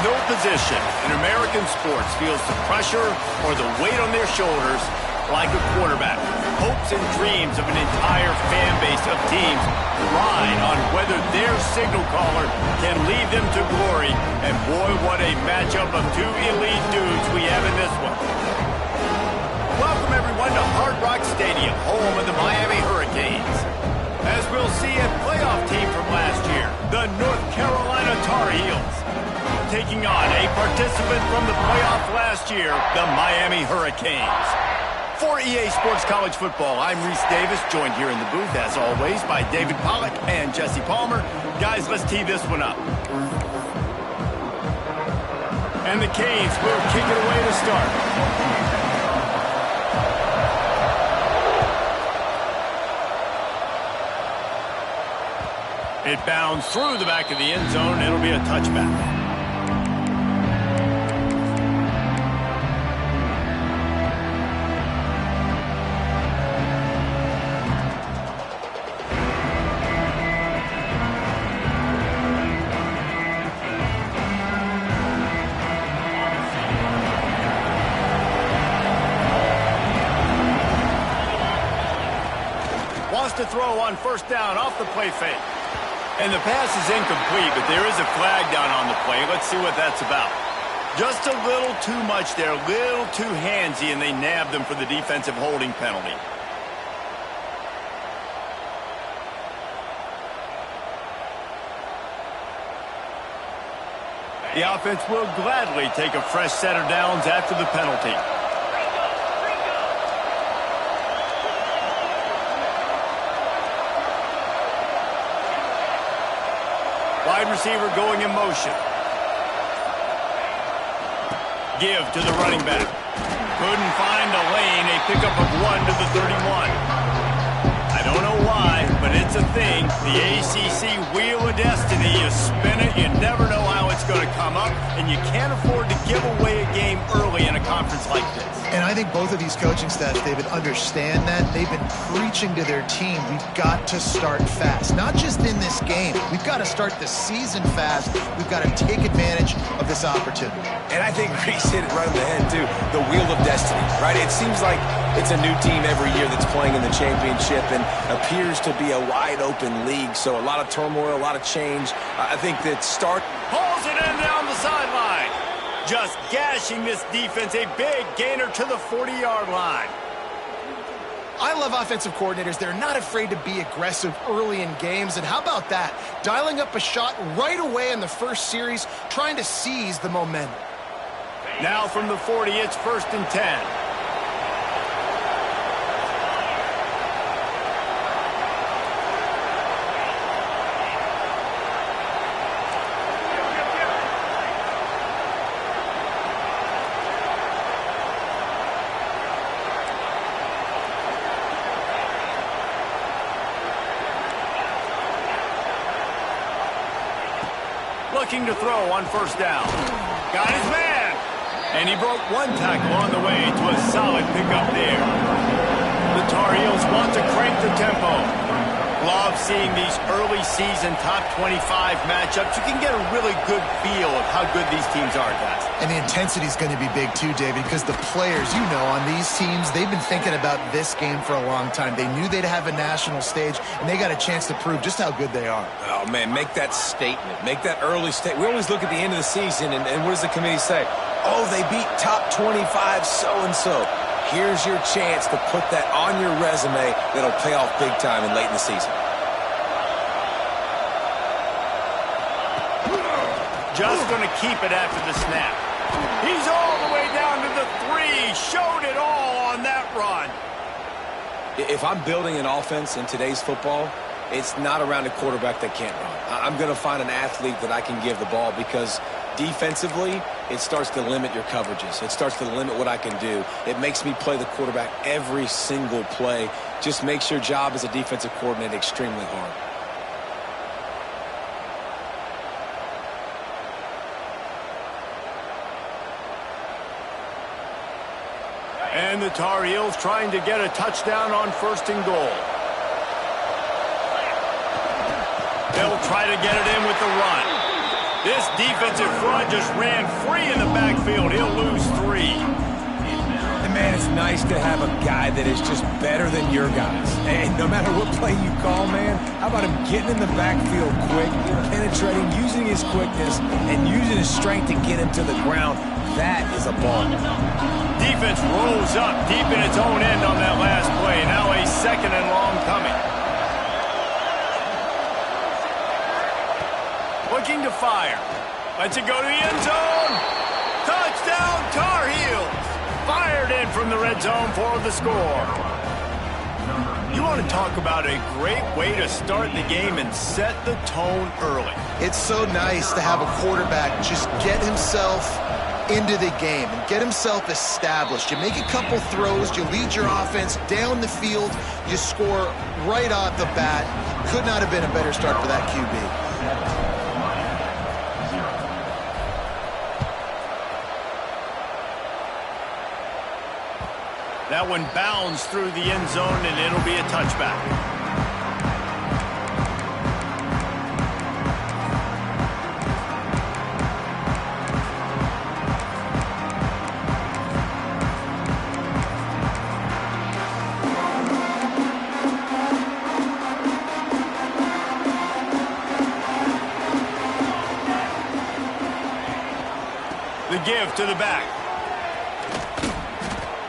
No position in American sports feels the pressure or the weight on their shoulders like a quarterback. Hopes and dreams of an entire fan base of teams ride on whether their signal caller can lead them to glory. And boy, what a matchup of two elite dudes we have in this one. Welcome, everyone, to Hard Rock Stadium, home of the Miami Hurricanes. As we'll see, a playoff team from last year, the North Carolina Tar Heels, taking on a participant from the playoff last year, the Miami Hurricanes. For EA Sports College Football, I'm Reese Davis, joined here in the booth, as always, by David Pollack and Jesse Palmer. Guys, let's tee this one up. And the Canes will kick it away to start. It bounds through the back of the end zone. It'll be a touchback. Wants to throw on first down off the play fake. And the pass is incomplete, but there is a flag down on the play. Let's see what that's about. Just a little too much there, a little too handsy, and they nabbed them for the defensive holding penalty. The offense will gladly take a fresh set of downs after the penalty. Wide receiver going in motion. Give to the running back. Couldn't find a lane. A pickup of 1 to the 31. I don't know why, but it's a thing. The ACC Wheel of Destiny. You spin it, you never know how it's going to come up, and you can't afford to give away a game early in a conference like this. And I think both of these coaching staffs, David, understand that. They've been preaching to their team, we've got to start fast. Not just in this game. We've got to start the season fast. We've got to take advantage of this opportunity. And I think Reese hit it right on the head, too. The Wheel of Destiny, right? It seems like it's a new team every year that's playing in the championship and appears to be a wide-open league. So a lot of turmoil, a lot of change. I think that Pulls it in down the sideline. Just gashing this defense, a big gainer to the 40-yard line. I love offensive coordinators. They're not afraid to be aggressive early in games. And how about that? Dialing up a shot right away in the first series, trying to seize the momentum. Now from the 40, it's 1st and 10. Looking to throw on first down. Got his man. And he broke one tackle on the way to a solid pickup there. The Tar Heels want to crank the tempo. Love seeing these early season top 25 matchups. You can get a really good feel of how good these teams are, guys. And the intensity is going to be big too, David, because the players, you know, on these teams, they've been thinking about this game for a long time. They knew they'd have a national stage, and they got a chance to prove just how good they are. Oh, man, make that statement. Make that early statement. We always look at the end of the season, and what does the committee say? Oh, they beat top 25 so-and-so. Here's your chance to put that on your resume that'll pay off big time and late in the season. Just going to keep it after the snap. He's all the way down to the 3. Showed it all on that run. If I'm building an offense in today's football, it's not around a quarterback that can't run. I'm going to find an athlete that I can give the ball because defensively, it starts to limit your coverages. It starts to limit what I can do. It makes me play the quarterback every single play. Just makes your job as a defensive coordinator extremely hard. And the Tar Heels trying to get a touchdown on 1st and goal. They'll try to get it in with the run. This defensive front just ran free in the backfield. He'll lose 3. And, man, it's nice to have a guy that is just better than your guys. And no matter what play you call, man, how about him getting in the backfield quick, penetrating, using his quickness, and using his strength to get him to the ground. That is a ball. Defense rolls up deep in its own end on that last play. Now a 2nd and long coming. Looking to fire. Lets it go to the end zone. Touchdown, Tar Heels. Fired in from the red zone for the score. You want to talk about a great way to start the game and set the tone early. It's so nice to have a quarterback just get himself into the game and get himself established. You make a couple throws, you lead your offense down the field, you score right off the bat. Could not have been a better start for that QB. That one bounds through the end zone, and it'll be a touchback. The give to the back.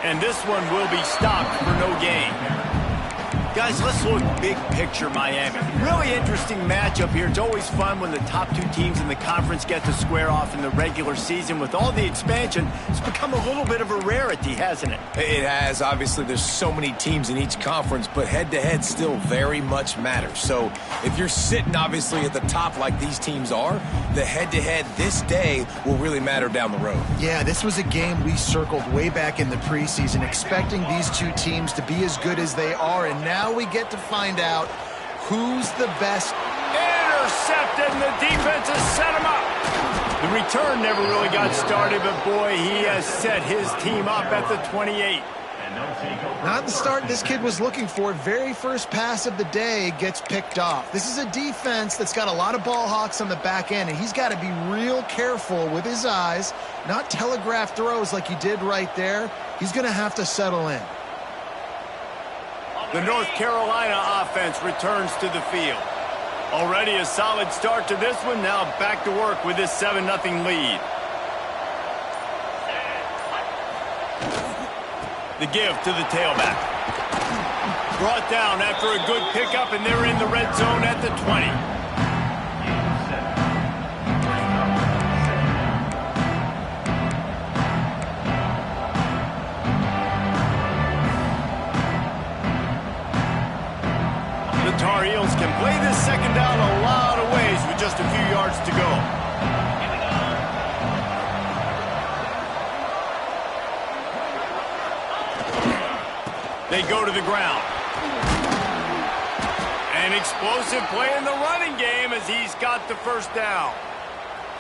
And this one will be stopped for no gain. Guys, let's look big picture Miami. Really interesting matchup here. It's always fun when the top 2 teams in the conference get to square off in the regular season. With all the expansion, it's become a little bit of a rarity, hasn't it? It has. Obviously, there's so many teams in each conference, but head-to-head still very much matters. So if you're sitting, obviously, at the top like these teams are, the head-to-head this day will really matter down the road. Yeah, this was a game we circled way back in the preseason, expecting these 2 teams to be as good as they are, and now we get to find out who's the best. Intercepted, and the defense has set him up. The return never really got started, but boy, he has set his team up at the 28. Not the start this kid was looking for. Very first pass of the day gets picked off. This is a defense that's got a lot of ball hawks on the back end, and he's got to be real careful with his eyes, not telegraph throws like he did right there. He's going to have to settle in. The North Carolina offense returns to the field. Already a solid start to this one. Now back to work with this 7-0 lead. The give to the tailback. Brought down after a good pickup, and they're in the red zone at the 20. Tar Heels can play this 2nd down a lot of ways with just a few yards to go. They go to the ground. An explosive play in the running game as he's got the 1st down.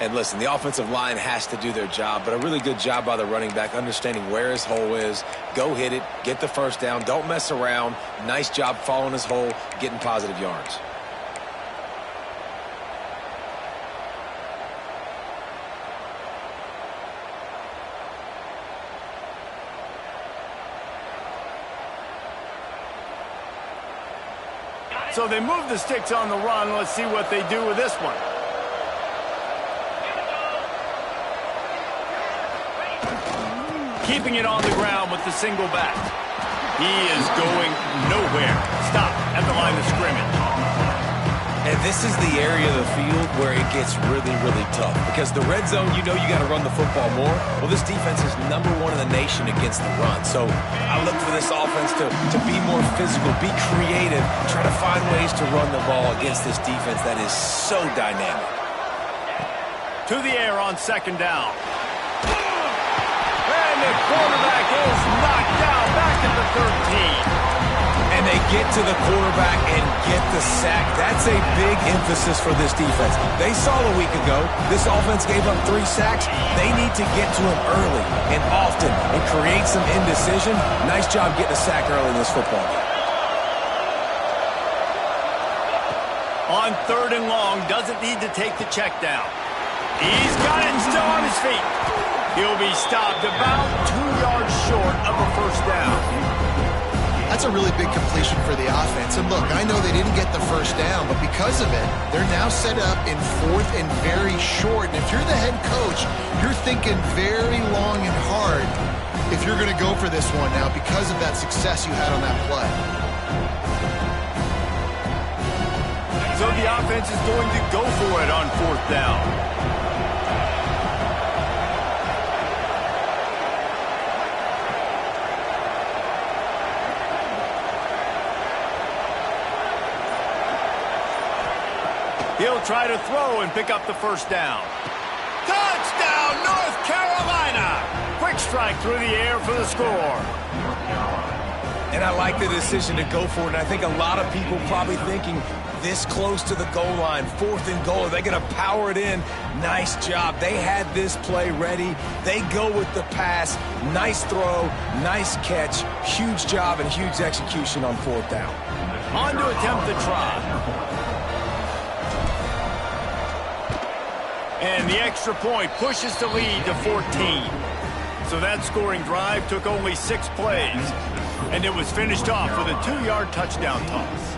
And listen, the offensive line has to do their job, but a really good job by the running back understanding where his hole is. Go hit it, get the 1st down, don't mess around. Nice job following his hole, getting positive yards. So they move the sticks on the run. Let's see what they do with this one. Keeping it on the ground with the single back. He is going nowhere. Stop at the line of scrimmage. And this is the area of the field where it gets really, really tough. Because the red zone, you know you got to run the football more. Well, this defense is #1 in the nation against the run. So I look for this offense to be more physical, be creative, try to find ways to run the ball against this defense that is so dynamic. To the air on 2nd down. And the quarterback is knocked down back at the 13. And they get to the quarterback and get the sack. That's a big emphasis for this defense. They saw a week ago this offense gave up 3 sacks. They need to get to him early and often and create some indecision. Nice job getting a sack early in this football game. On 3rd and long, doesn't need to take the check down. He's got it and still on his feet. He'll be stopped about 2 yards short of a first down. That's a really big completion for the offense. And look, I know they didn't get the first down, but because of it, they're now set up in 4th and very short. And if you're the head coach, you're thinking very long and hard if you're going to go for this one now because of that success you had on that play. So the offense is going to go for it on 4th down. He'll try to throw and pick up the first down. Touchdown, North Carolina! Quick strike through the air for the score. And I like the decision to go for it. And I think a lot of people probably thinking this close to the goal line, 4th and goal, are they going to power it in? Nice job. They had this play ready. They go with the pass. Nice throw, nice catch. Huge job and huge execution on 4th down. On to attempt the try. And the extra point pushes the lead to 14. So that scoring drive took only 6 plays. And it was finished off with a 2-yard touchdown toss.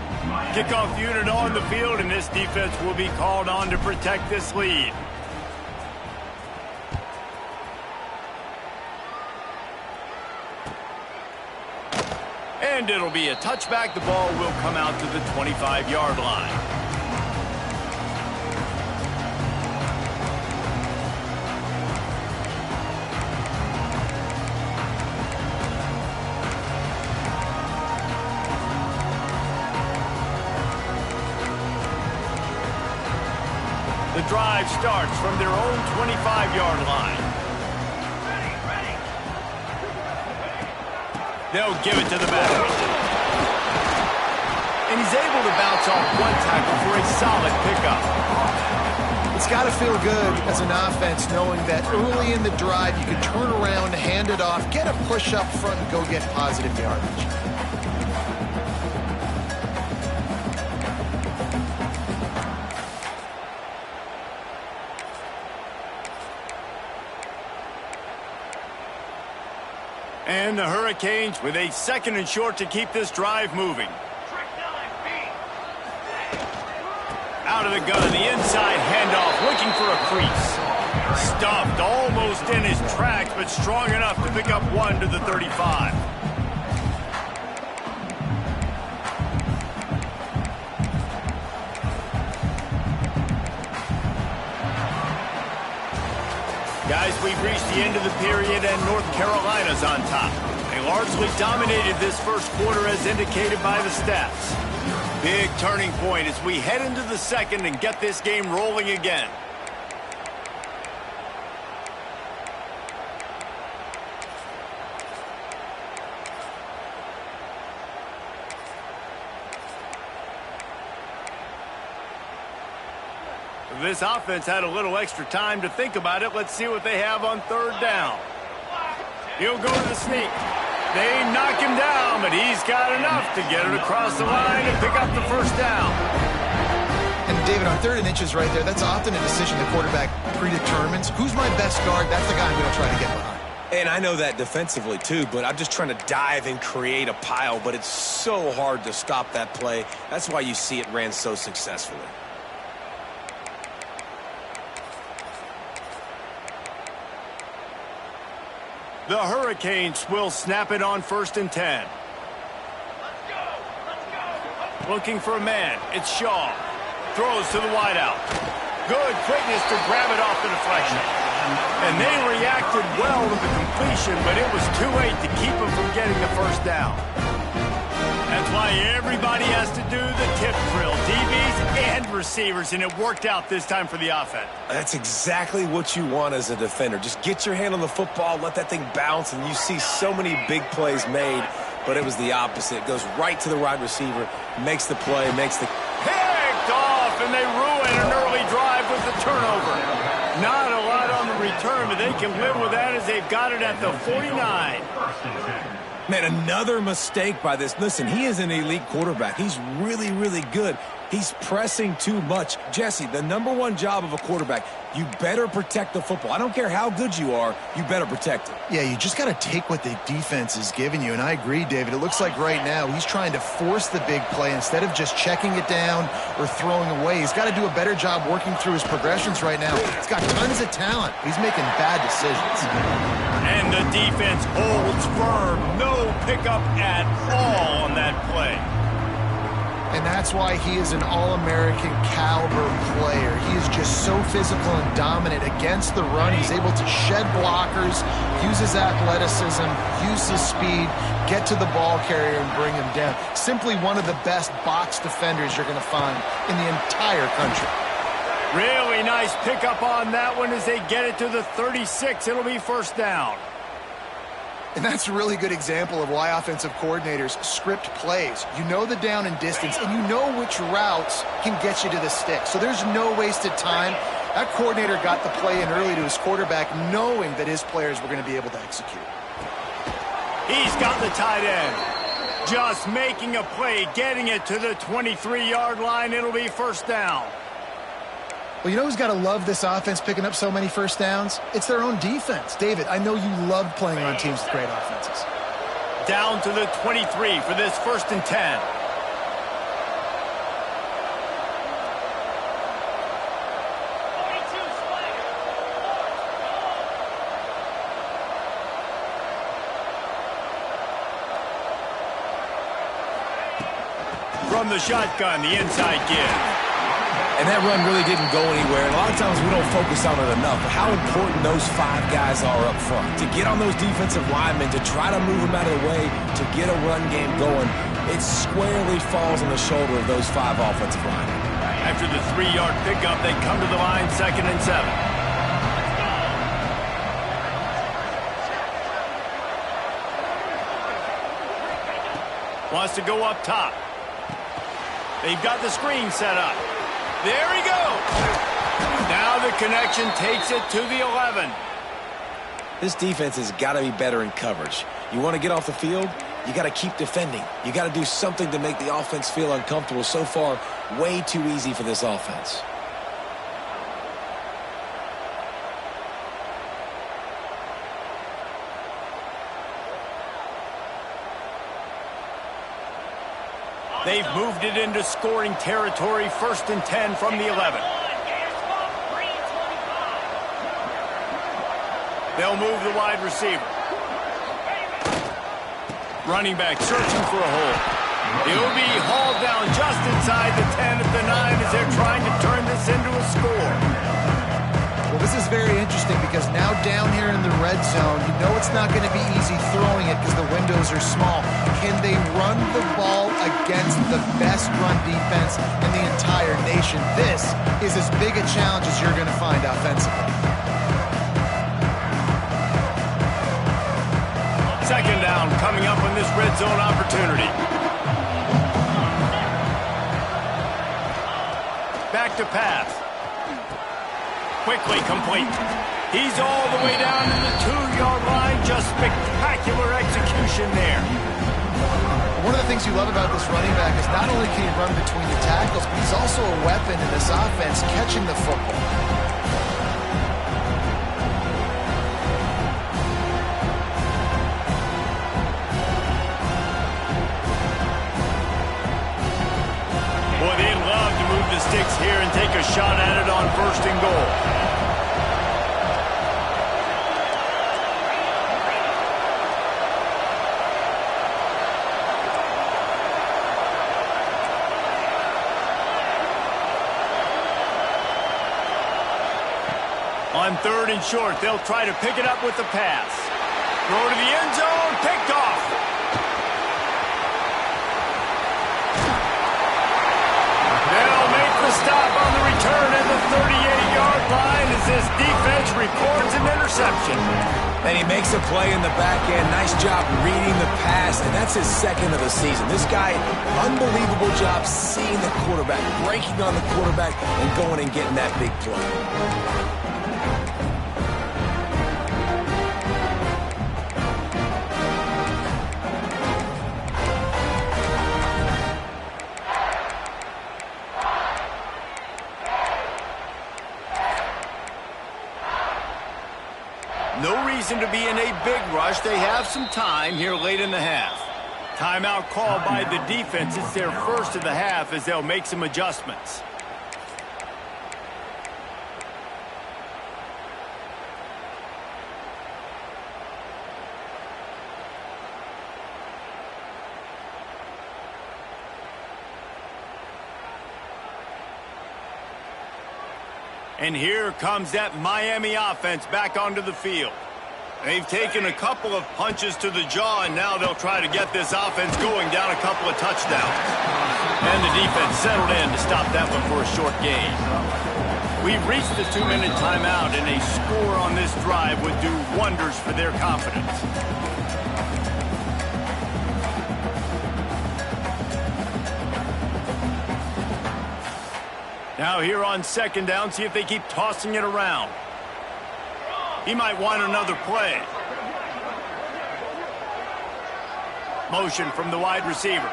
Kickoff unit on the field, and this defense will be called on to protect this lead. And it'll be a touchback. The ball will come out to the 25-yard line. The drive starts from their own 25-yard line. They'll give it to the back. And he's able to bounce off one tackle for a solid pickup. It's got to feel good as an offense knowing that early in the drive you can turn around, hand it off, get a push up front, and go get positive yardage. And the Hurricanes with a 2nd and short to keep this drive moving. Out of the gun, the inside handoff, looking for a crease. Stuffed almost in his tracks, but strong enough to pick up 1 to the 35. Guys, we've reached the end of the period, and North Carolina's on top. They largely dominated this first quarter as indicated by the stats. Big turning point as we head into the second and get this game rolling again. This offense had a little extra time to think about it. Let's see what they have on 3rd down. He'll go to the sneak. They knock him down, but he's got enough to get it across the line and pick up the first down. And David, on 3rd and inches right there, that's often a decision the quarterback predetermines. Who's my best guard? That's the guy I'm going to try to get behind. And I know that defensively too, but I'm just trying to dive and create a pile, but it's so hard to stop that play. That's why you see it ran so successfully. The Hurricanes will snap it on 1st and 10. Looking for a man. It's Shaw. Throws to the wideout. Good quickness to grab it off the deflection. And they reacted well to the completion, but it was too late to keep them from getting the first down. That's why everybody has to do the tip drill, DBs and receivers, and it worked out this time for the offense. That's exactly what you want as a defender. Just get your hand on the football, let that thing bounce, and you see so many big plays made, but it was the opposite. It goes right to the wide receiver, makes the play, makes the... Picked off, and they ruin an early drive with the turnover. Not a lot on the return, but they can live with that as they've got it at the 49. Man, another mistake by this. Listen, he is an elite quarterback. He's really, really good. He's pressing too much. Jesse, the #1 job of a quarterback, you better protect the football. I don't care how good you are, you better protect it. Yeah, you just got to take what the defense is giving you, and I agree, David. It looks like right now he's trying to force the big play instead of just checking it down or throwing away. He's got to do a better job working through his progressions right now. He's got tons of talent. He's making bad decisions. And the defense holds firm. No pickup at all on that play. And that's why he is an All-American caliber player. He is just so physical and dominant against the run. He's able to shed blockers, use his athleticism, use his speed, get to the ball carrier and bring him down. Simply one of the best box defenders you're going to find in the entire country. Really nice pickup on that one as they get it to the 36. It'll be first down. And that's a really good example of why offensive coordinators script plays. You know the down and distance, and you know which routes can get you to the stick. So there's no wasted time. That coordinator got the play in early to his quarterback, knowing that his players were going to be able to execute. He's got the tight end. Just making a play, getting it to the 23-yard line. It'll be first down. Well, you know who's got to love this offense picking up so many first downs? It's their own defense. David, I know you love playing on teams with great offenses. Down to the 23 for this 1st and 10. From the shotgun, the inside give. And that run really didn't go anywhere. And a lot of times we don't focus on it enough. But how important those 5 guys are up front. To get on those defensive linemen, to try to move them out of the way, to get a run game going, it squarely falls on the shoulder of those 5 offensive linemen. After the 3-yard pickup, they come to the line 2nd and 7. Wants to go up top. They've got the screen set up. There he goes. Now the connection takes it to the 11. This defense has got to be better in coverage. You want to get off the field, you got to keep defending. You got to do something to make the offense feel uncomfortable. So far, way too easy for this offense. They've moved it into scoring territory, 1st and 10 from the 11. They'll move the wide receiver. Running back searching for a hole. He'll be hauled down just inside the 10 at the 9 as they're trying to turn this into a score. Well, this is very interesting because now down here in the red zone, you know it's not going to be easy throwing it because the windows are small. Can they run the ball against the best run defense in the entire nation? This is as big a challenge as you're going to find offensively. 2nd down coming up on this red zone opportunity. Back to pass. Quickly complete. He's all the way down to the 2-yard line. Just spectacular execution there. One of the things you love about this running back is not only can he run between the tackles, but he's also a weapon in this offense catching the football. Boy, they'd love to move the sticks here and take a shot at it on 1st and goal. On 3rd and short, they'll try to pick it up with the pass. Throw to the end zone, picked off. They'll make the stop on the return at the 38-yard line as this defense records an interception. And he makes a play in the back end. Nice job reading the pass, and that's his 2nd of the season. This guy, unbelievable job seeing the quarterback, breaking on the quarterback, and going and getting that big play. reason to be in a big rush. They have some time here late in the half. Timeout called by the defense. It's their first of the half as they'll make some adjustments. And here comes that Miami offense back onto the field. They've taken a couple of punches to the jaw, and now they'll try to get this offense going down a couple of touchdowns. And the defense settled in to stop that one for a short gain. We've reached the 2-minute timeout, and a score on this drive would do wonders for their confidence. Now here on second down, see if they keep tossing it around. He might want another play. Motion from the wide receiver.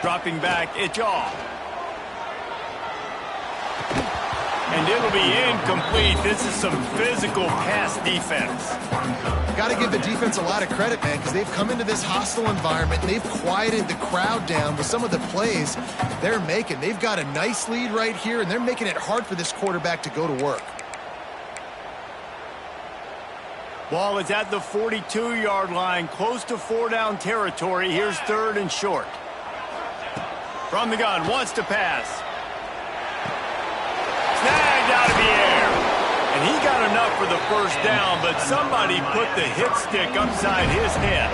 Dropping back, Ncaa. And it'll be incomplete. This is some physical pass defense. Got to give the defense a lot of credit, man, because they've come into this hostile environment. They've quieted the crowd down with some of the plays they're making. They've got a nice lead right here, and they're making it hard for this quarterback to go to work. Ball is at the 42-yard line, close to 4-down territory. Here's third and short. From the gun, wants to pass. Snagged out of the air. And he got enough for the first down, but somebody put the hit stick upside his head.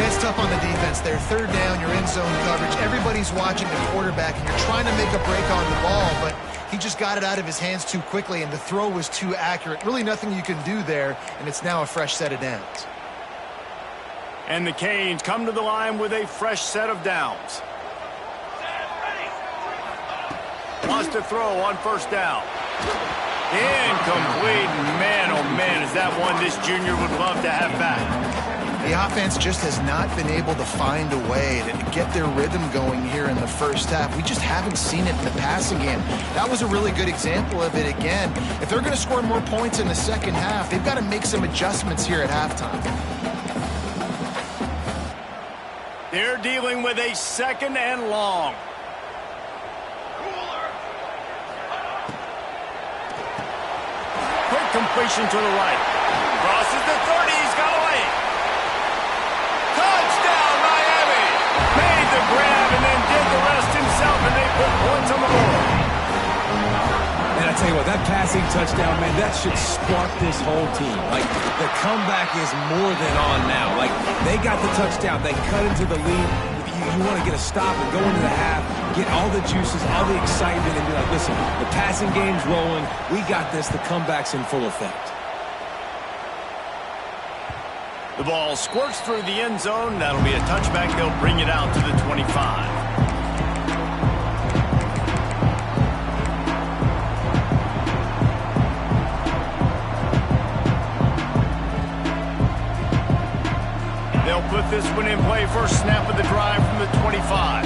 It's tough on the defense there. Third down, you're in zone coverage. Everybody's watching the quarterback, and you're trying to make a break on the ball, but he just got it out of his hands too quickly, and the throw was too accurate. Really nothing you can do there, and it's now a fresh set of downs. And the Canes come to the line with a fresh set of downs. Wants to throw on first down. Incomplete. Man, oh man, is that one this junior would love to have back. The offense just has not been able to find a way to get their rhythm going here in the first half. We just haven't seen it in the passing game. That was a really good example of it again. If they're going to score more points in the second half, they've got to make some adjustments here at halftime. They're dealing with a second and long. Quick completion to the right. Crosses the 30. He's got away. Touchdown, Miami. Made the grab and then did the rest himself, and they put points on the board. And I tell you what, that passing touchdown, man, that should spark this whole team. Like, the comeback is more than on now. Like, they got the touchdown. They cut into the lead. You want to get a stop and go into the half, get all the juices, all the excitement, and be like, listen, the passing game's rolling. We got this. The comeback's in full effect. The ball squirts through the end zone. That'll be a touchback. They'll bring it out to the 25. They'll put this one in play. First snap of the drive from the 25.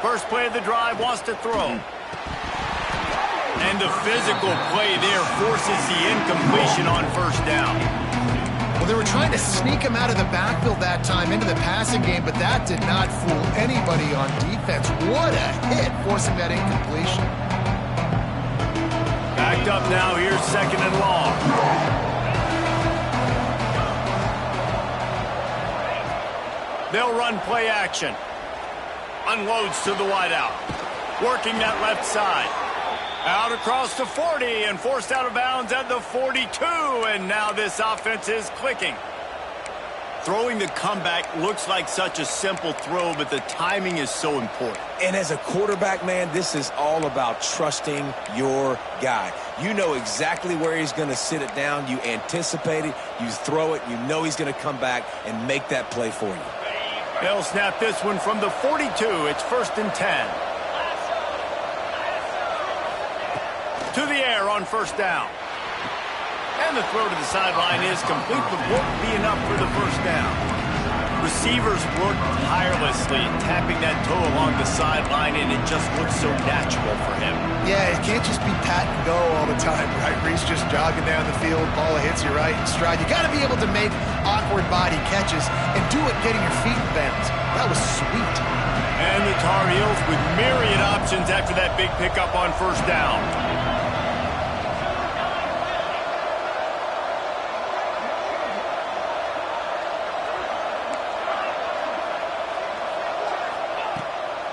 First play of the drive, wants to throw. And the physical play there forces the incompletion on first down. Well, they were trying to sneak him out of the backfield that time into the passing game, but that did not fool anybody on defense. What a hit, forcing that incompletion. Backed up now, here's second and long. They'll run play action. Unloads to the wideout. Working that left side. Out across the 40 and forced out of bounds at the 42. And now this offense is clicking. Throwing the comeback looks like such a simple throw, but the timing is so important. And as a quarterback, man, this is all about trusting your guy. You know exactly where he's going to sit it down. You anticipate it. You throw it. You know he's going to come back and make that play for you. They'll snap this one from the 42. It's first and 10. To the air on first down. And the throw to the sideline is complete, but won't be enough for the first down. Receivers work tirelessly, tapping that toe along the sideline, and it just looks so natural for him. Yeah, it can't just be pat and go all the time, right? Reese just jogging down the field, ball hits you right in stride. You got to be able to make awkward body catches and do it getting your feet in bounds. That was sweet. And the Tar Heels with myriad options after that big pickup on first down.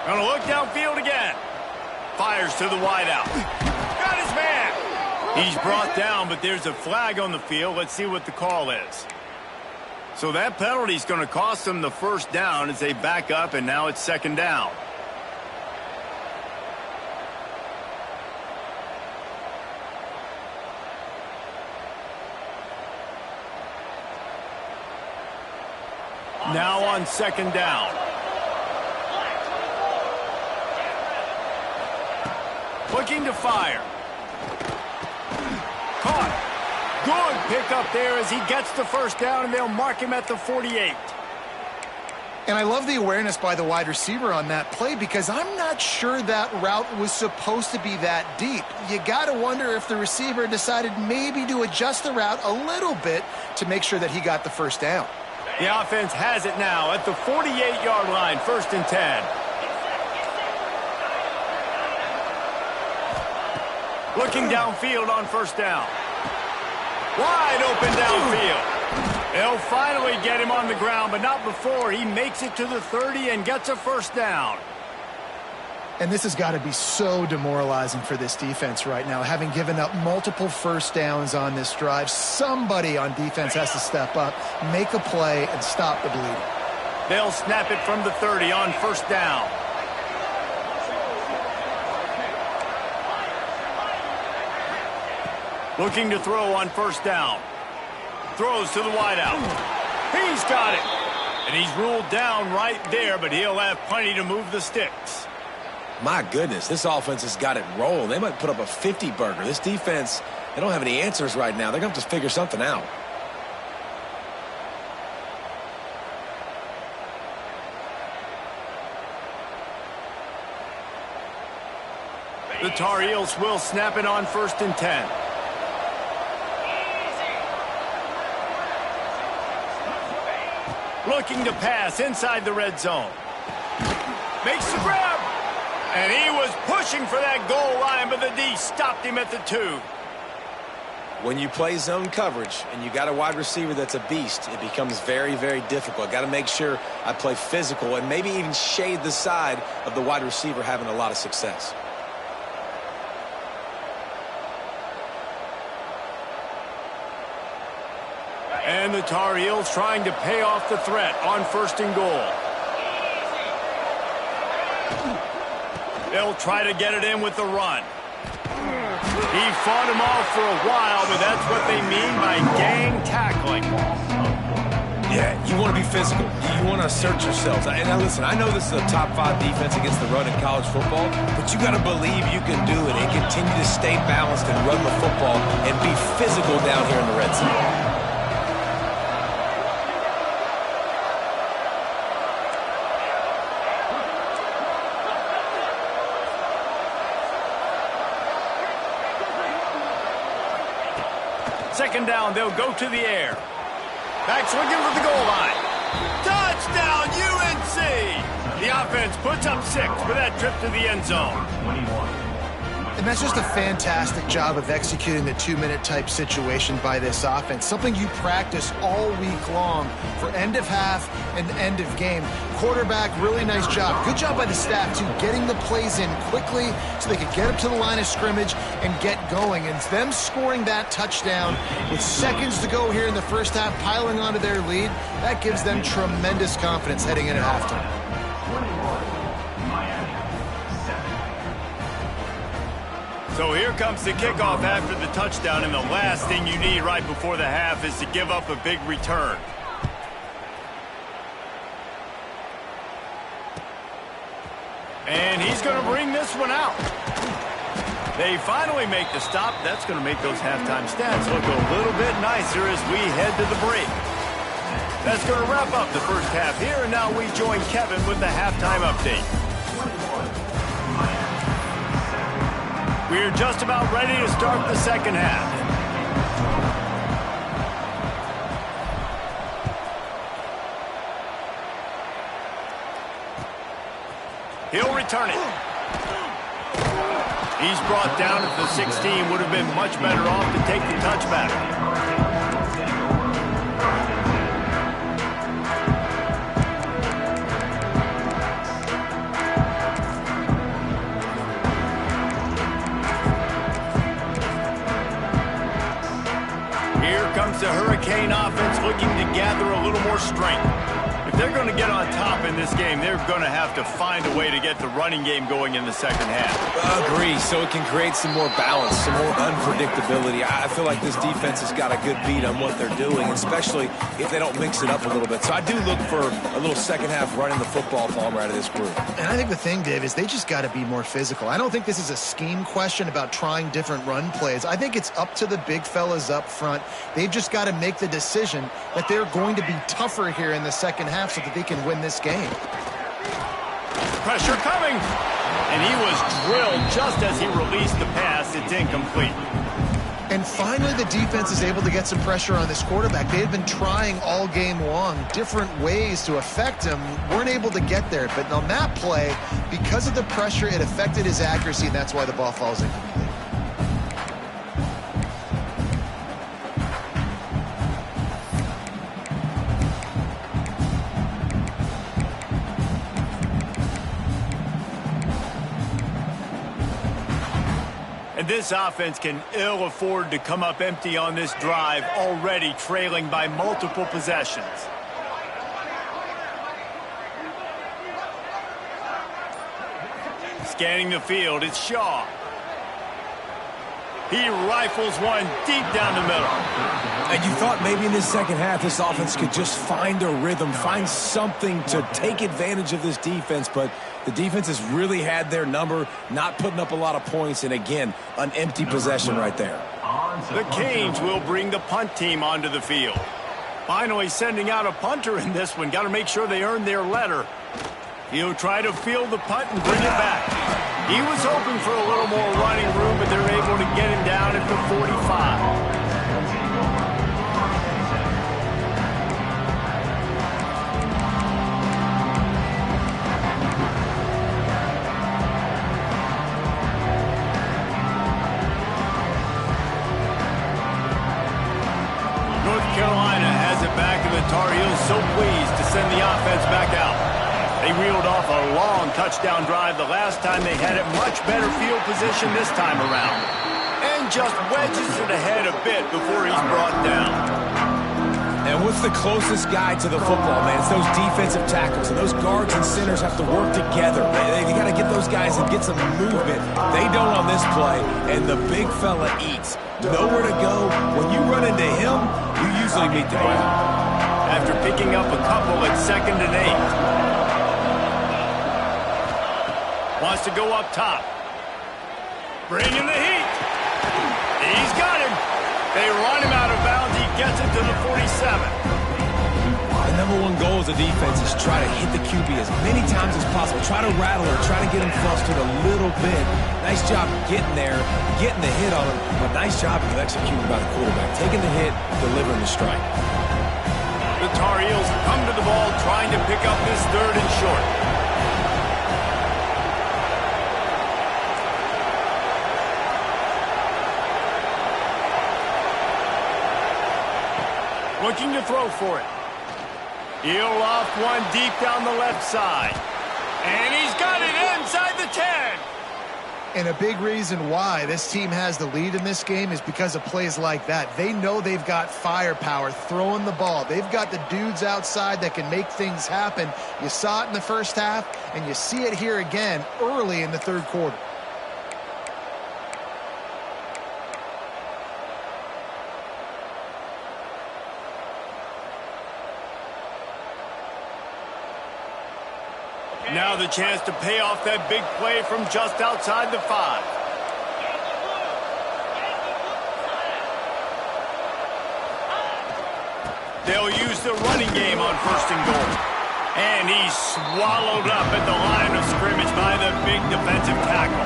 Gonna look downfield again. Fires to the wideout. Got his man. He's brought down, but there's a flag on the field. Let's see what the call is. So that penalty is going to cost them the first down as they back up, and now it's second down. Now on second down. Looking to fire. Caught. Good pickup there as he gets the first down, and they'll mark him at the 48. And I love the awareness by the wide receiver on that play because I'm not sure that route was supposed to be that deep. You got to wonder if the receiver decided maybe to adjust the route a little bit to make sure that he got the first down. The offense has it now at the 48-yard line, 1st and 10. Looking downfield on first down. Wide open downfield. They'll finally get him on the ground, but not before he makes it to the 30 and gets a first down. And this has got to be so demoralizing for this defense right now. Having given up multiple first downs on this drive, somebody on defense has to step up, make a play, and stop the bleeding. They'll snap it from the 30 on first down. Looking to throw on first down. Throws to the wideout. He's got it. And he's ruled down right there, but he'll have plenty to move the sticks. My goodness, this offense has got it rolling. They might put up a 50-burger. This defense, they don't have any answers right now. They're going to have to figure something out. The Tar Heels will snap it on 1st and 10. Looking to pass inside the red zone. Makes the grab. And he was pushing for that goal line, but the D stopped him at the 2. When you play zone coverage and you got a wide receiver that's a beast, it becomes very, very difficult. Got to make sure I play physical and maybe even shade the side of the wide receiver having a lot of success. And the Tar Heels trying to pay off the threat on 1st and goal. They'll try to get it in with the run. He fought him off for a while, but that's what they mean by gang tackling. Yeah, you want to be physical. You want to assert yourselves. And now listen, I know this is a top 5 defense against the run in college football, but you got to believe you can do it and continue to stay balanced and run the football and be physical down here in the red zone. Second down, they'll go to the air. Back swinging for the goal line. Touchdown, UNC! The offense puts up 6 for that trip to the end zone. And that's just a fantastic job of executing the 2-minute type situation by this offense. Something you practice all week long for end of half and end of game. Quarterback, really nice job. Good job by the staff, too, getting the plays in quickly so they could get up to the line of scrimmage and get going. And it's them scoring that touchdown with seconds to go here in the first half, piling onto their lead. That gives them tremendous confidence heading into halftime. So here comes the kickoff after the touchdown, and the last thing you need right before the half is to give up a big return. And he's going to bring this one out. They finally make the stop. That's going to make those halftime stats look a little bit nicer as we head to the break. That's going to wrap up the first half here, and now we join Kevin with the halftime update. We're just about ready to start the second half. He'll return it. He's brought down at the 16. Would have been much better off to take the touchback. The Hurricane offense looking to gather a little more strength. If they're going to get on top in this game, they're going to have to find a way to get the running game going in the second half. Agree, so it can create some more balance, some more unpredictability. I feel like this defense has got a good beat on what they're doing, especially if they don't mix it up a little bit. So I do look for a little second half running the football from right out of this group. And I think the thing, Dave, is they just got to be more physical. I don't think this is a scheme question about trying different run plays. I think it's up to the big fellas up front. They've just got to make the decision that they're going to be tougher here in the second half so that they can win this game. Pressure coming. And he was drilled just as he released the pass. It's incomplete. And finally, the defense is able to get some pressure on this quarterback. They had been trying all game long different ways to affect him. Weren't able to get there. But on that play, because of the pressure, it affected his accuracy, and that's why the ball falls incomplete. And this offense can ill afford to come up empty on this drive, already trailing by multiple possessions. Scanning the field, it's Ncaa. He rifles one deep down the middle. And you thought maybe in this second half this offense could just find a rhythm, find something to take advantage of this defense, but the defense has really had their number, not putting up a lot of points, and again, an empty possession right there. The Canes will bring the punt team onto the field. Finally sending out a punter in this one. Got to make sure they earn their letter. He'll try to field the punt and bring it back. He was hoping for a little more running room, but they're able to get him down at the 45. Carolina has it back, and the Tar Heels so pleased to send the offense back out. They reeled off a long touchdown drive the last time. They had it much better field position this time around. And just wedges it ahead a bit before he's brought down. And what's the closest guy to the football, man? It's those defensive tackles, and those guards and centers have to work together. They got to get those guys and get some movement. They don't on this play, and the big fella eats. Nowhere to go. When you run into him, you usually meet the ground. After picking up a couple at 2nd and 8. Wants to go up top. Bringing the heat. He's got him. They run him out of bounds. He gets it to the 47. The number one goal as a defense is try to hit the QB as many times as possible. Try to rattle her, try to get him flustered a little bit. Nice job getting there, getting the hit on him, but nice job of executing by the quarterback. Taking the hit, delivering the strike. The Tar Heels come to the ball trying to pick up this 3rd and short. Looking to throw for it. He'll off one deep down the left side. And he's got it inside the 10. And a big reason why this team has the lead in this game is because of plays like that. They know they've got firepower throwing the ball. They've got the dudes outside that can make things happen. You saw it in the first half, and you see it here again early in the 3rd quarter. Now the chance to pay off that big play from just outside the 5. They'll use the running game on 1st and goal. And he's swallowed up at the line of scrimmage by the big defensive tackle.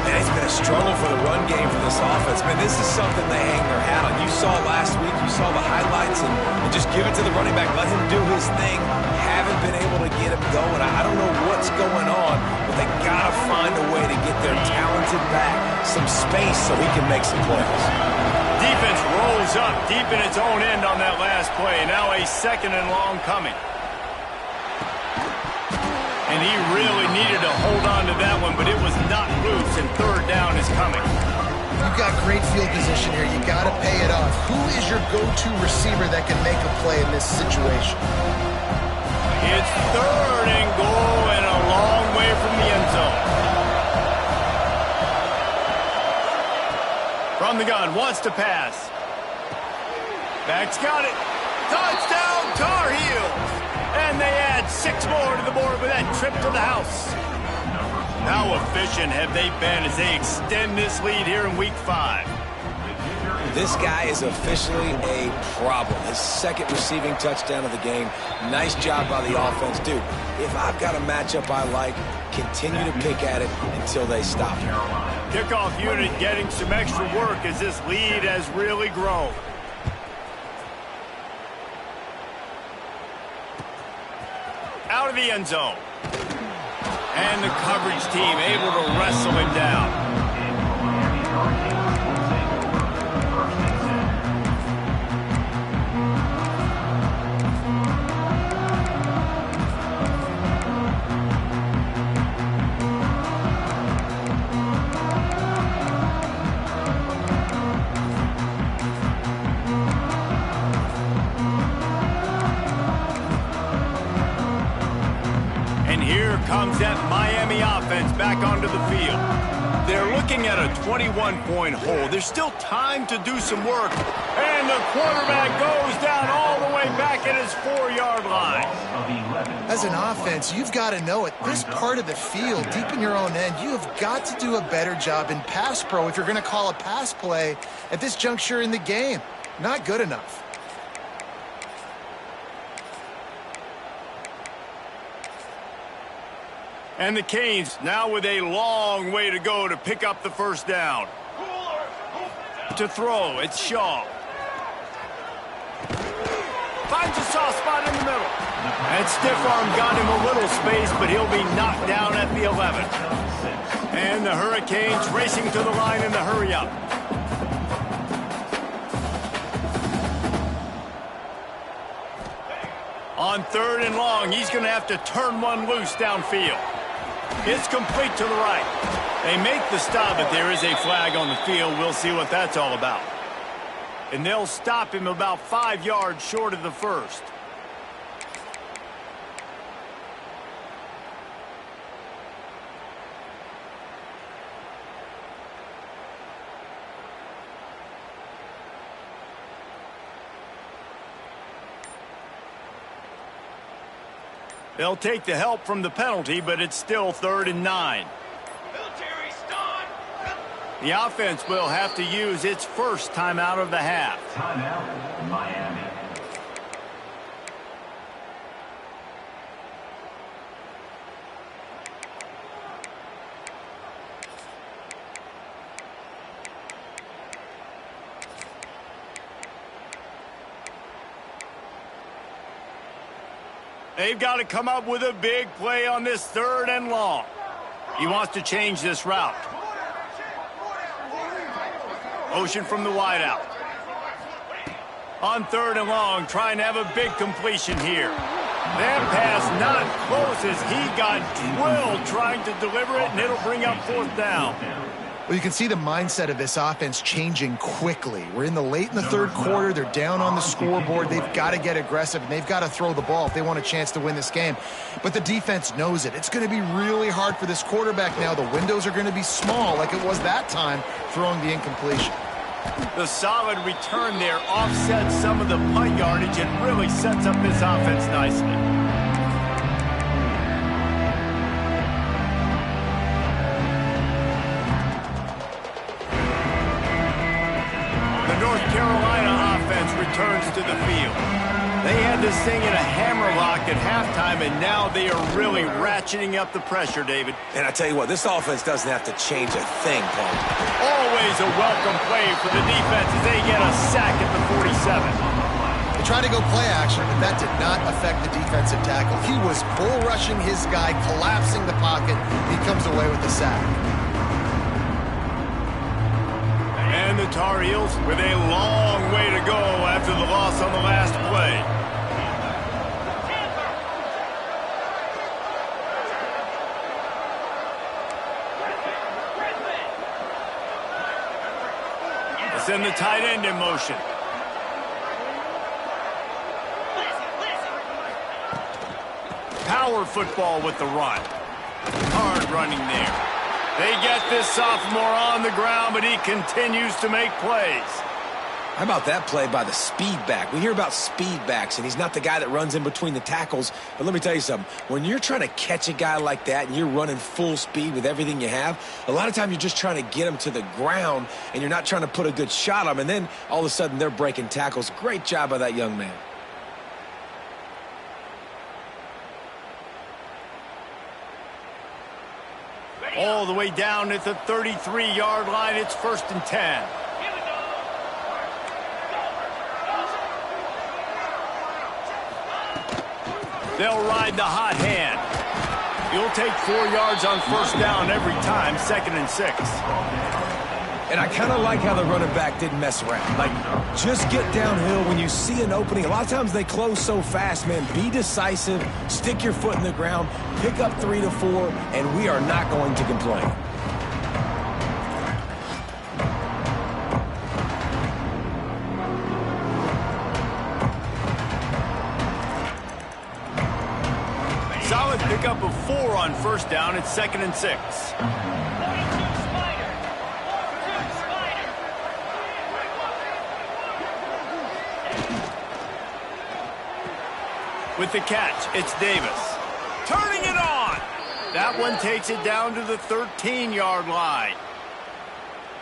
Man, it's been a struggle for the run game for this offense. Man, this is something they hang their hat on. You saw last week, you saw the highlights, and just give it to the running back. Let him do his thing. Haven't been able to get him going. I don't know what's going on, but they got to find a way to get their talented back some space so he can make some plays. Defense rolls up deep in its own end on that last play. Now a 2nd and long coming. And he really needed to hold on to that one, but it was not loose, and 3rd down is coming. You've got great field position here. You got to pay it off. Who is your go-to receiver that can make a play in this situation? It's 3rd and goal and a long way from the end zone. From the gun, wants to pass. Back's got it. Touchdown, Tar Heels! And they add 6 more to the board with that trip to the house. How efficient have they been as they extend this lead here in Week 5? This guy is officially a problem. His 2nd receiving touchdown of the game. Nice job by the offense. Dude, if I've got a matchup I like, continue to pick at it until they stop him. Kickoff unit getting some extra work as this lead has really grown. Out of the end zone. And the coverage team able to wrestle him down. Comes that Miami offense back onto the field. They're looking at a 21-point hole. There's still time to do some work. And the quarterback goes down all the way back at his 4-yard line. As an offense, you've got to know at this part of the field, deep in your own end, you have got to do a better job in pass pro if you're going to call a pass play at this juncture in the game. Not good enough. And the Canes now with a long way to go to pick up the 1st down. To throw, it's Shaw. Finds a soft spot in the middle. And stiff arm got him a little space, but he'll be knocked down at the 11. And the Hurricanes racing to the line in the hurry up. On 3rd and long, he's going to have to turn one loose downfield. It's complete to the right. They make the stop, but there is a flag on the field. We'll see what that's all about. And they'll stop him about 5 yards short of the 1st. They'll take the help from the penalty, but it's still 3rd and 9. The offense will have to use its 1st timeout of the half. Timeout, Miami. They've got to come up with a big play on this 3rd and long. He wants to change this route. Motion from the wideout. On 3rd and long, trying to have a big completion here. That pass not close as he got drilled trying to deliver it, and it'll bring up 4th down. Well, you can see the mindset of this offense changing quickly. We're in the late in the 3rd quarter. They're down on the scoreboard. They've got to get aggressive, and they've got to throw the ball if they want a chance to win this game. But the defense knows it. It's going to be really hard for this quarterback now. The windows are going to be small like it was that time throwing the incompletion. The solid return there offsets some of the punt yardage and really sets up this offense nicely. The North Carolina defense returns to the field. They had this thing in a hammerlock at halftime, and now they are really ratcheting up the pressure, David. And I tell you what, this offense doesn't have to change a thing, Paul. Always a welcome play for the defense as they get a sack at the 47. They tried to go play action, but that did not affect the defensive tackle. He was bull rushing his guy, collapsing the pocket. He comes away with the sack. And the Tar Heels with a long way to go after the loss on the last play. Let's send the tight end in motion. Power football with the run. Hard running there. They get this sophomore on the ground, but he continues to make plays. How about that play by the speed back? We hear about speed backs, and he's not the guy that runs in between the tackles. But let me tell you something. When you're trying to catch a guy like that and you're running full speed with everything you have, a lot of times you're just trying to get him to the ground, and you're not trying to put a good shot on him. And then all of a sudden they're breaking tackles. Great job by that young man. All the way down at the 33-yard line. It's 1st and 10. They'll ride the hot hand. You'll take 4 yards on 1st down every time, 2nd and 6. And I kind of like how the running back didn't mess around. Like, just get downhill when you see an opening. A lot of times they close so fast, man. Be decisive, stick your foot in the ground, pick up 3 to 4, and we are not going to complain. Solid pickup of 4 on 1st down. It's 2nd and 6. With the catch, it's Davis. Turning it on! That one takes it down to the 13-yard line.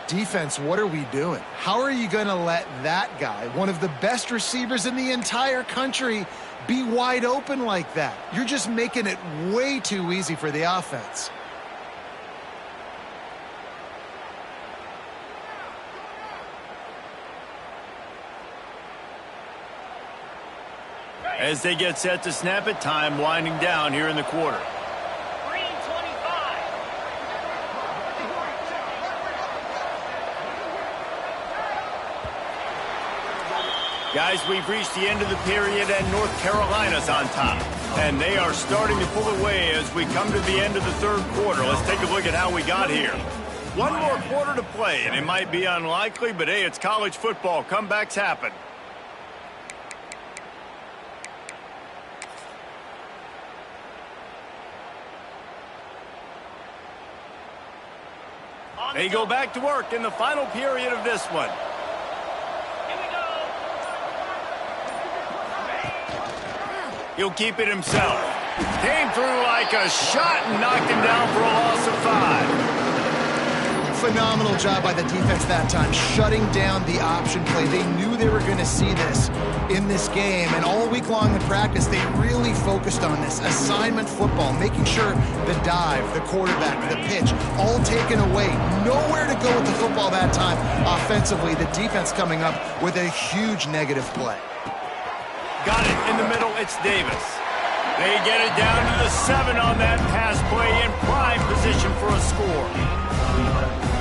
Defense, what are we doing? How are you going to let that guy, one of the best receivers in the entire country, be wide open like that? You're just making it way too easy for the offense. As they get set to snap it, time winding down here in the quarter. Green 25. Guys, we've reached the end of the period, and North Carolina's on top. And they are starting to pull away as we come to the end of the 3rd quarter. Let's take a look at how we got here. One more quarter to play, and it might be unlikely, but hey, it's college football. Comebacks happen. They go back to work in the final period of this one. Here we go. He'll keep it himself. Came through like a shot and knocked him down for a loss of 5. Phenomenal job by the defense that time, shutting down the option play. They knew they were going to see this in this game, and all week long in practice, they really focused on this. Assignment football, making sure the dive, the quarterback, the pitch, all taken away. Nowhere to go with the football that time. Offensively, the defense coming up with a huge negative play. Got it in the middle, it's Davis. They get it down to the 7 on that pass play in prime position for a score.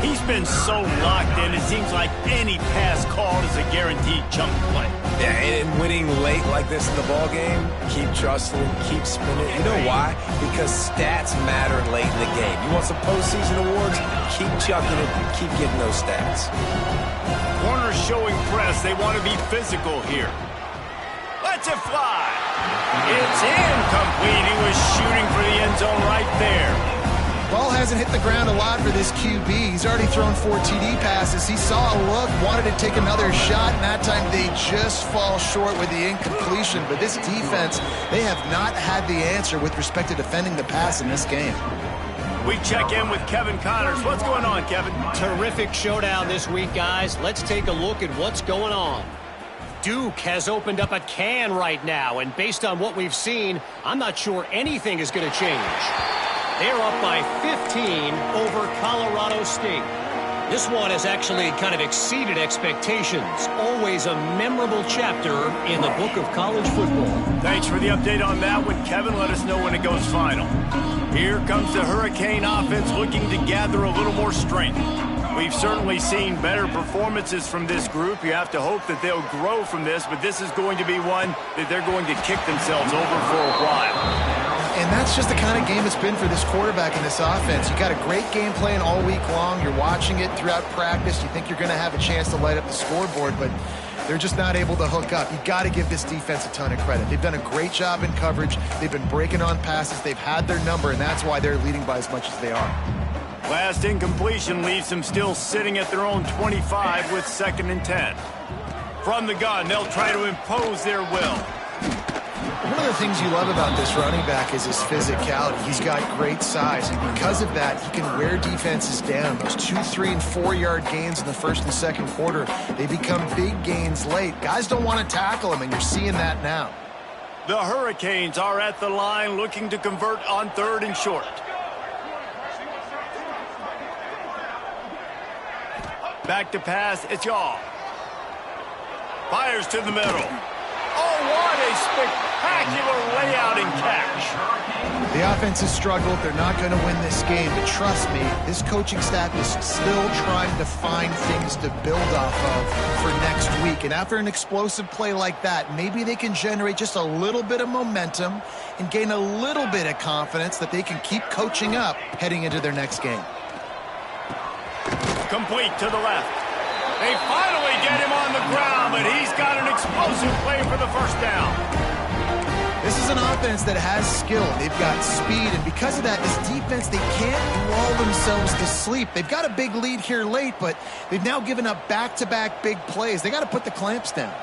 He's been so locked in, it seems like any pass called is a guaranteed chunk play. Yeah, and winning late like this in the ball game, keep trusting, keep spinning. You know why? Because stats matter late in the game. You want some postseason awards? Keep chucking it, keep getting those stats. Corners showing press. They want to be physical here. Lets it fly. It's incomplete. He was shooting for the end zone right there. Ball hasn't hit the ground a lot for this QB. He's already thrown 4 TD passes. He saw a look, wanted to take another shot, and that time they just fall short with the incompletion. But this defense, they have not had the answer with respect to defending the pass in this game. We check in with Kevin Connors. What's going on, Kevin? Terrific showdown this week, guys. Let's take a look at what's going on. Duke has opened up a can right now, and based on what we've seen, I'm not sure anything is going to change. They're up by 15 over Colorado State. This one has actually kind of exceeded expectations. Always a memorable chapter in the book of college football. Thanks for the update on that one, Kevin. Let us know when it goes final. Here comes the Hurricane offense looking to gather a little more strength. We've certainly seen better performances from this group. You have to hope that they'll grow from this, but this is going to be one that they're going to kick themselves over for a while. And that's just the kind of game it's been for this quarterback in this offense. You got a great game plan all week long. You're watching it throughout practice. You think you're going to have a chance to light up the scoreboard, but they're just not able to hook up. You got to give this defense a ton of credit. They've done a great job in coverage. They've been breaking on passes. They've had their number, and that's why they're leading by as much as they are. Last incompletion leaves them still sitting at their own 25 with 2nd and 10. From the gun, they'll try to impose their will. One of the things you love about this running back is his physicality. He's got great size, and because of that, he can wear defenses down. Those 2, 3, and 4-yard gains in the first and second quarter, they become big gains late. Guys don't want to tackle him, and you're seeing that now. The Hurricanes are at the line looking to convert on 3rd and short. Back to pass, it's Ncaa. Fires to the middle. Oh, what a spectacular layout and catch. The offense has struggled. They're not going to win this game, but trust me, this coaching staff is still trying to find things to build off of for next week. And after an explosive play like that, maybe they can generate just a little bit of momentum and gain a little bit of confidence that they can keep coaching up heading into their next game. Complete to the left. They finally get him on the ground, but he's got an explosive play for the first down. This is an offense that has skill. They've got speed, and because of that, this defense, they can't lull themselves to sleep. They've got a big lead here late, but they've now given up back-to-back big plays. They got to put the clamps down.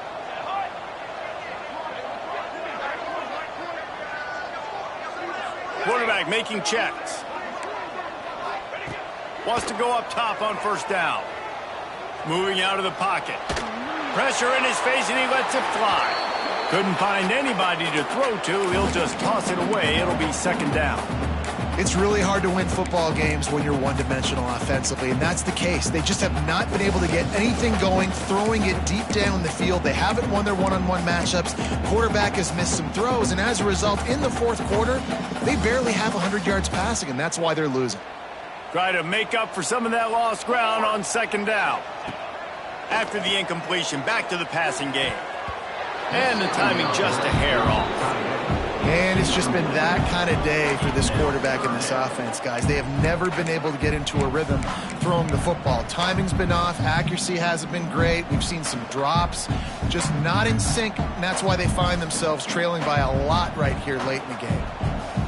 Quarterback making checks. Wants to go up top on 1st down. Moving out of the pocket. Pressure in his face, and he lets it fly. Couldn't find anybody to throw to. He'll just toss it away. It'll be 2nd down. It's really hard to win football games when you're one-dimensional offensively, and that's the case. They just have not been able to get anything going, throwing it deep down the field. They haven't won their one-on-one matchups. Quarterback has missed some throws, and as a result, in the 4th quarter, they barely have 100 yards passing, and that's why they're losing. Try to make up for some of that lost ground on 2nd down. After the incompletion, back to the passing game. And the timing just a hair off. And it's just been that kind of day for this quarterback in this offense, guys. They have never been able to get into a rhythm throwing the football. Timing's been off. Accuracy hasn't been great. We've seen some drops, just not in sync, and that's why they find themselves trailing by a lot right here late in the game.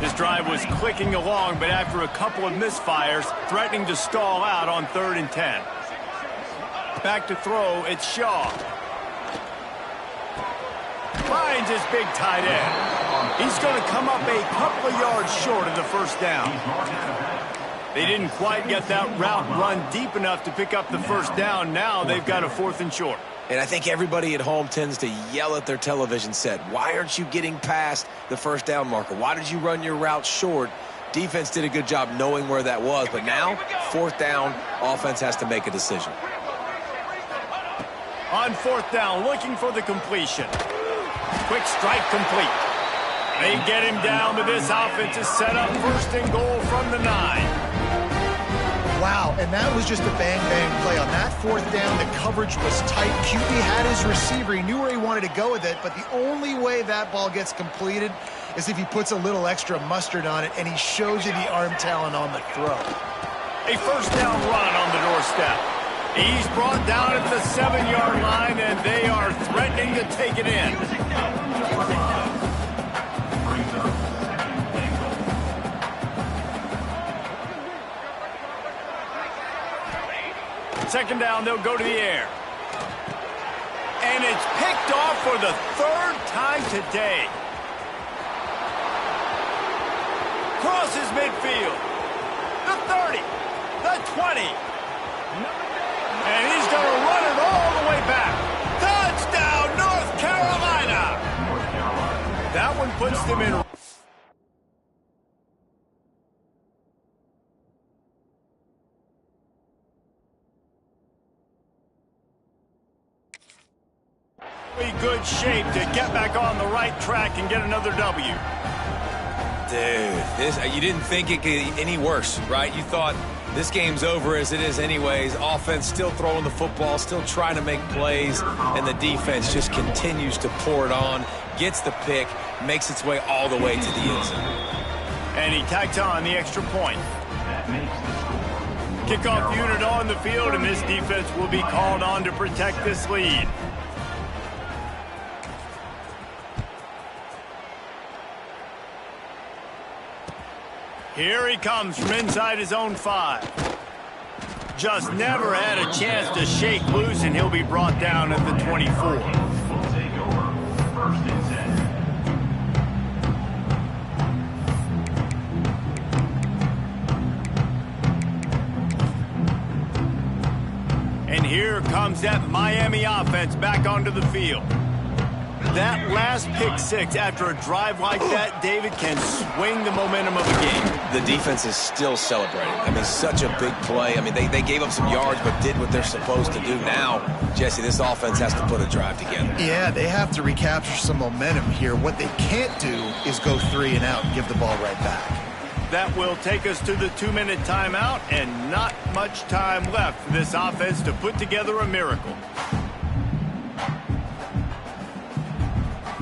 This drive was clicking along, but after a couple of misfires, threatening to stall out on 3rd and 10. Back to throw, it's Ncaa. Finds his big tight end. He's going to come up a couple of yards short of the 1st down. They didn't quite get that route run deep enough to pick up the 1st down. Now they've got a 4th and short. And I think everybody at home tends to yell at their television set. Why aren't you getting past the 1st down marker? Why did you run your route short? Defense did a good job knowing where that was. But now, 4th down, offense has to make a decision. On 4th down, looking for the completion. Quick strike complete. They get him down, but this offense is set up 1st and goal from the 9. Wow, and that was just a bang-bang play. On that 4th down, the coverage was tight. QB had his receiver. He knew where he wanted to go with it, but the only way that ball gets completed is if he puts a little extra mustard on it, and he shows you the arm talent on the throw. A 1st down run on the doorstep. He's brought down at the 7-yard line, and they are threatening to take it in. 2nd down, they'll go to the air. And it's picked off for the 3rd time today. Crosses midfield. The 30. The 20. And he's going to run it all the way back. Touchdown, North him in. Good shape to get back on the right track and get another W. Dude, you didn't think it could get any worse, right? You thought this game's over as it is anyways. Offense still throwing the football, still trying to make plays, and the defense just continues to pour it on, gets the pick, makes its way all the way to the end zone. And he tacks on the extra point. That makes the score. Kickoff unit on the field, and this defense will be called on to protect this lead. Here he comes from inside his own 5. Just never had a chance to shake loose, and he'll be brought down at the 24. Will take over. First and 10. And here comes that Miami offense back onto the field. That last pick six after a drive like that, David, can swing the momentum of a game. The defense is still celebrating. I mean, such a big play. I mean, they gave up some yards but did what they're supposed to do. Now, Jesse, this offense has to put a drive together. Yeah, they have to recapture some momentum here. What they can't do is go 3 and out and give the ball right back. That will take us to the 2-minute timeout, and not much time left for this offense to put together a miracle.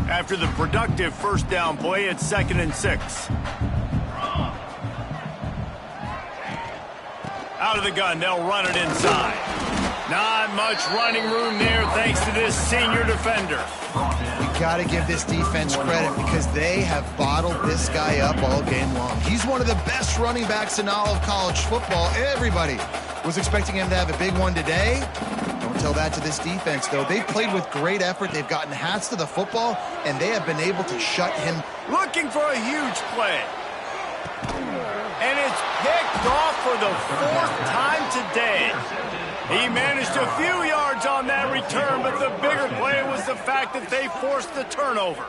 After the productive first down play, it's 2nd and 6. Out of the gun, they'll run it inside. Not much running room there thanks to this senior defender. We got to give this defense credit because they have bottled this guy up all game long. He's one of the best running backs in all of college football. Everybody was expecting him to have a big one today. Don't tell that to this defense, though. They've played with great effort. They've gotten hats to the football, and they have been able to shut him. Looking for a huge play. And it's picked off for the 4th time today. He managed a few yards on that return, but the bigger play was the fact that they forced the turnover.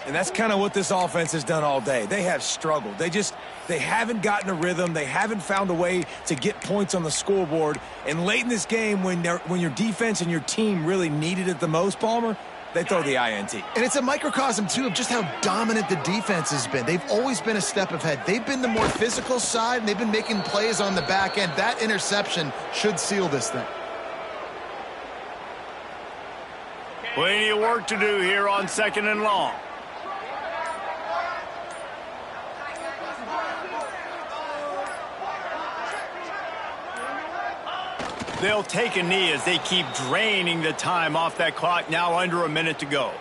And that's kind of what this offense has done all day. They have struggled. They haven't gotten a rhythm. They haven't found a way to get points on the scoreboard. And late in this game, when your defense and your team really needed it the most, Palmer, they throw the INT. And it's a microcosm, too, of just how dominant the defense has been. They've always been a step ahead. They've been the more physical side, and they've been making plays on the back end. That interception should seal this thing. Plenty of work to do here on 2nd and long. They'll take a knee as they keep draining the time off that clock, now under a minute to go.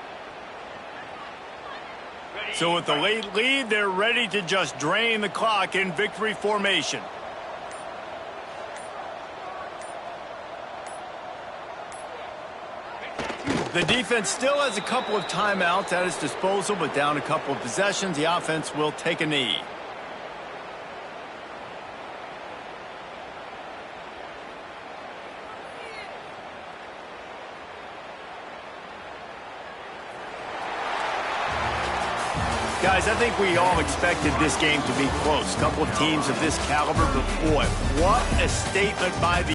So with the late lead, they're ready to just drain the clock in victory formation. The defense still has a couple of timeouts at its disposal, but down a couple of possessions, the offense will take a knee. Guys, I think we all expected this game to be close. A couple of teams of this caliber, but boy, what a statement by the